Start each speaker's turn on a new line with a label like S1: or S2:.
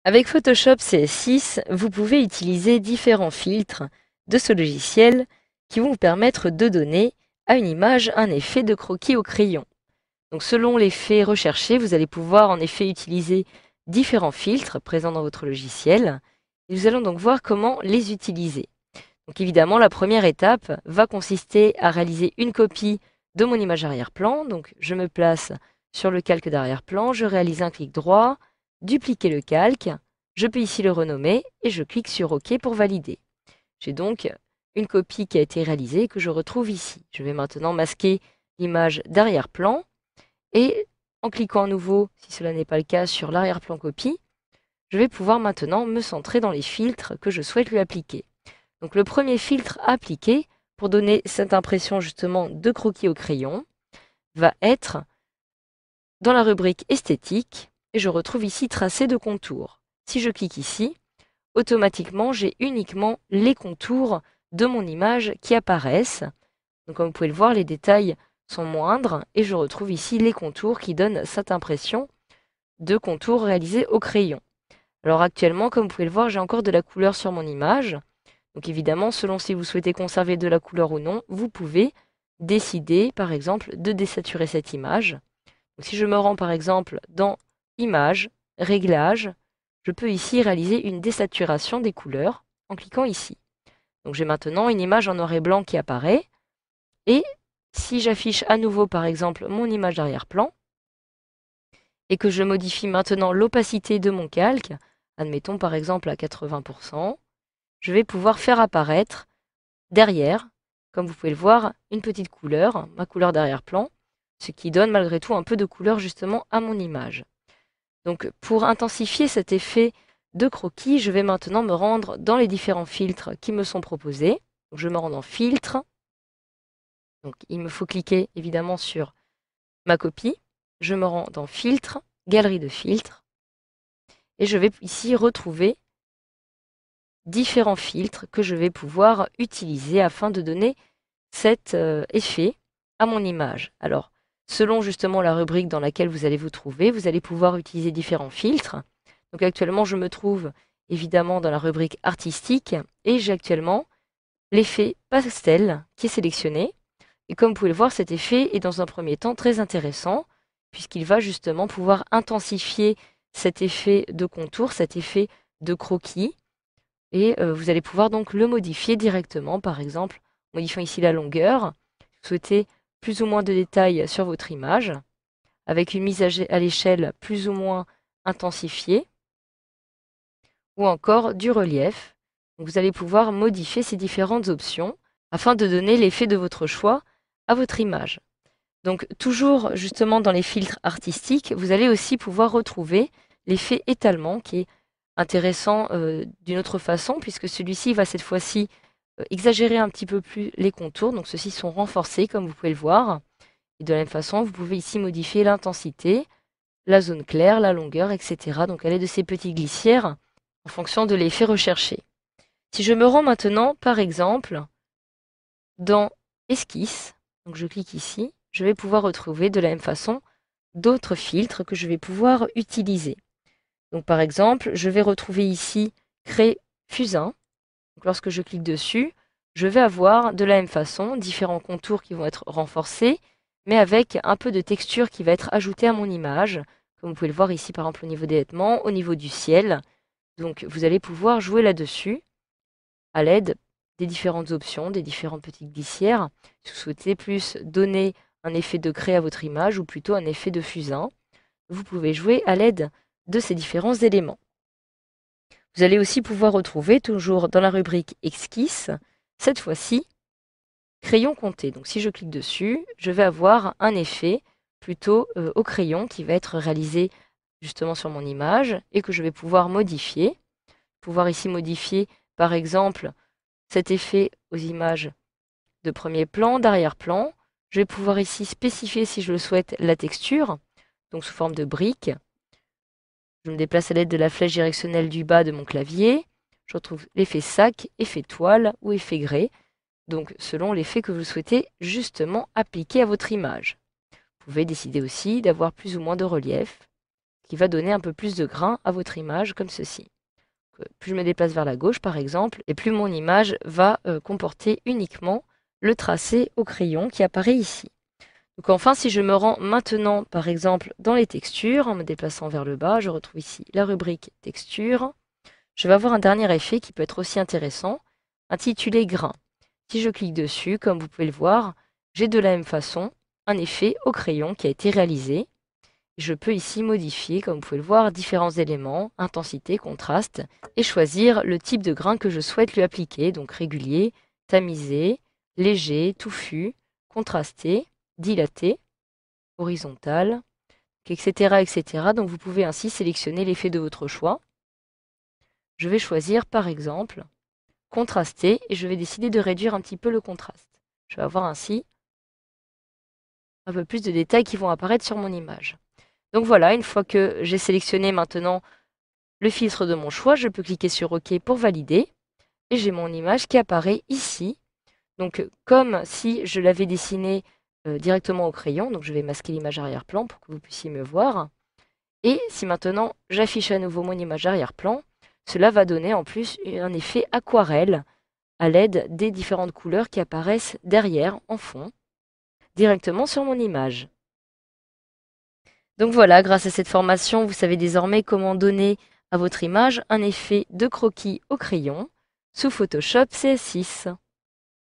S1: Avec Photoshop CS6, vous pouvez utiliser différents filtres de ce logiciel qui vont vous permettre de donner à une image un effet de croquis au crayon. Donc selon l'effet recherché, vous allez pouvoir en effet utiliser différents filtres présents dans votre logiciel. Et nous allons donc voir comment les utiliser. Donc évidemment, la première étape va consister à réaliser une copie de mon image arrière-plan. Donc je me place sur le calque d'arrière-plan, je réalise un clic droit, dupliquer le calque, je peux ici le renommer et je clique sur OK pour valider. J'ai donc une copie qui a été réalisée et que je retrouve ici. Je vais maintenant masquer l'image d'arrière-plan et en cliquant à nouveau, si cela n'est pas le cas, sur l'arrière-plan copie, je vais pouvoir maintenant me centrer dans les filtres que je souhaite lui appliquer. Donc le premier filtre à appliquer pour donner cette impression justement de croquis au crayon va être dans la rubrique esthétique et je retrouve ici tracé de contours. Si je clique ici, automatiquement j'ai uniquement les contours de mon image qui apparaissent. Donc comme vous pouvez le voir, les détails sont moindres et je retrouve ici les contours qui donnent cette impression de contours réalisés au crayon. Alors actuellement, comme vous pouvez le voir, j'ai encore de la couleur sur mon image. Donc évidemment, selon si vous souhaitez conserver de la couleur ou non, vous pouvez décider par exemple de désaturer cette image. Donc si je me rends par exemple dans Images, Réglages, je peux ici réaliser une désaturation des couleurs en cliquant ici. Donc j'ai maintenant une image en noir et blanc qui apparaît. Et si j'affiche à nouveau par exemple mon image d'arrière-plan et que je modifie maintenant l'opacité de mon calque, admettons par exemple à 80%, je vais pouvoir faire apparaître derrière, comme vous pouvez le voir, une petite couleur, ma couleur d'arrière-plan, ce qui donne malgré tout un peu de couleur justement à mon image. Donc pour intensifier cet effet de croquis, je vais maintenant me rendre dans les différents filtres qui me sont proposés. Donc, je me rends dans Filtre. Donc il me faut cliquer évidemment sur ma copie. Je me rends dans Filtre, Galerie de filtres. Et je vais ici retrouver différents filtres que je vais pouvoir utiliser afin de donner cet effet à mon image. Alors, selon justement la rubrique dans laquelle vous allez vous trouver, vous allez pouvoir utiliser différents filtres. Donc actuellement, je me trouve évidemment dans la rubrique artistique et j'ai actuellement l'effet pastel qui est sélectionné. Et comme vous pouvez le voir, cet effet est dans un premier temps très intéressant puisqu'il va justement pouvoir intensifier cet effet de contour, cet effet de croquis. Et vous allez pouvoir donc le modifier directement, par exemple, modifiant ici la longueur. Vous souhaitez plus ou moins de détails sur votre image, avec une mise à l'échelle plus ou moins intensifiée, ou encore du relief. Donc vous allez pouvoir modifier ces différentes options afin de donner l'effet de votre choix à votre image. Donc toujours justement dans les filtres artistiques, vous allez aussi pouvoir retrouver l'effet étalement qui est intéressant d'une autre façon puisque celui-ci va cette fois-ci exagérer un petit peu plus les contours. Donc ceux-ci sont renforcés comme vous pouvez le voir. Et de la même façon, vous pouvez ici modifier l'intensité, la zone claire, la longueur, etc. Donc à l'aide de ces petites glissières en fonction de l'effet recherché. Si je me rends maintenant, par exemple, dans Esquisse, donc je clique ici, je vais pouvoir retrouver de la même façon d'autres filtres que je vais pouvoir utiliser. Donc par exemple, je vais retrouver ici Créer Fusain. Donc lorsque je clique dessus, je vais avoir de la même façon différents contours qui vont être renforcés, mais avec un peu de texture qui va être ajoutée à mon image, comme vous pouvez le voir ici par exemple au niveau des vêtements, au niveau du ciel. Donc vous allez pouvoir jouer là-dessus à l'aide des différentes options, des différentes petites glissières. Si vous souhaitez plus donner un effet de craie à votre image ou plutôt un effet de fusain, vous pouvez jouer à l'aide de ces différents éléments. Vous allez aussi pouvoir retrouver, toujours dans la rubrique Esquisse, cette fois-ci, crayon compté. Donc si je clique dessus, je vais avoir un effet plutôt au crayon qui va être réalisé justement sur mon image et que je vais pouvoir modifier. Pouvoir ici modifier par exemple cet effet aux images de premier plan, d'arrière-plan. Je vais pouvoir ici spécifier si je le souhaite la texture, donc sous forme de brique. Je me déplace à l'aide de la flèche directionnelle du bas de mon clavier. Je retrouve l'effet sac, effet toile ou effet grès, donc selon l'effet que vous souhaitez justement appliquer à votre image. Vous pouvez décider aussi d'avoir plus ou moins de relief, qui va donner un peu plus de grain à votre image, comme ceci. Plus je me déplace vers la gauche, par exemple, et plus mon image va comporter uniquement le tracé au crayon qui apparaît ici. Donc enfin, si je me rends maintenant, par exemple, dans les textures, en me déplaçant vers le bas, je retrouve ici la rubrique texture. Je vais avoir un dernier effet qui peut être aussi intéressant, intitulé grain. Si je clique dessus, comme vous pouvez le voir, j'ai de la même façon un effet au crayon qui a été réalisé. Je peux ici modifier, comme vous pouvez le voir, différents éléments, intensité, contraste, et choisir le type de grain que je souhaite lui appliquer, donc régulier, tamisé, léger, touffu, contrasté, dilaté, horizontal, etc., etc. Donc vous pouvez ainsi sélectionner l'effet de votre choix. Je vais choisir par exemple contrasté et je vais décider de réduire un petit peu le contraste. Je vais avoir ainsi un peu plus de détails qui vont apparaître sur mon image. Donc voilà, une fois que j'ai sélectionné maintenant le filtre de mon choix, je peux cliquer sur OK pour valider et j'ai mon image qui apparaît ici. Donc comme si je l'avais dessinée directement au crayon, donc je vais masquer l'image arrière-plan pour que vous puissiez me voir. Et si maintenant j'affiche à nouveau mon image arrière-plan, cela va donner en plus un effet aquarelle à l'aide des différentes couleurs qui apparaissent derrière, en fond, directement sur mon image. Donc voilà, grâce à cette formation, vous savez désormais comment donner à votre image un effet de croquis au crayon sous Photoshop CS6.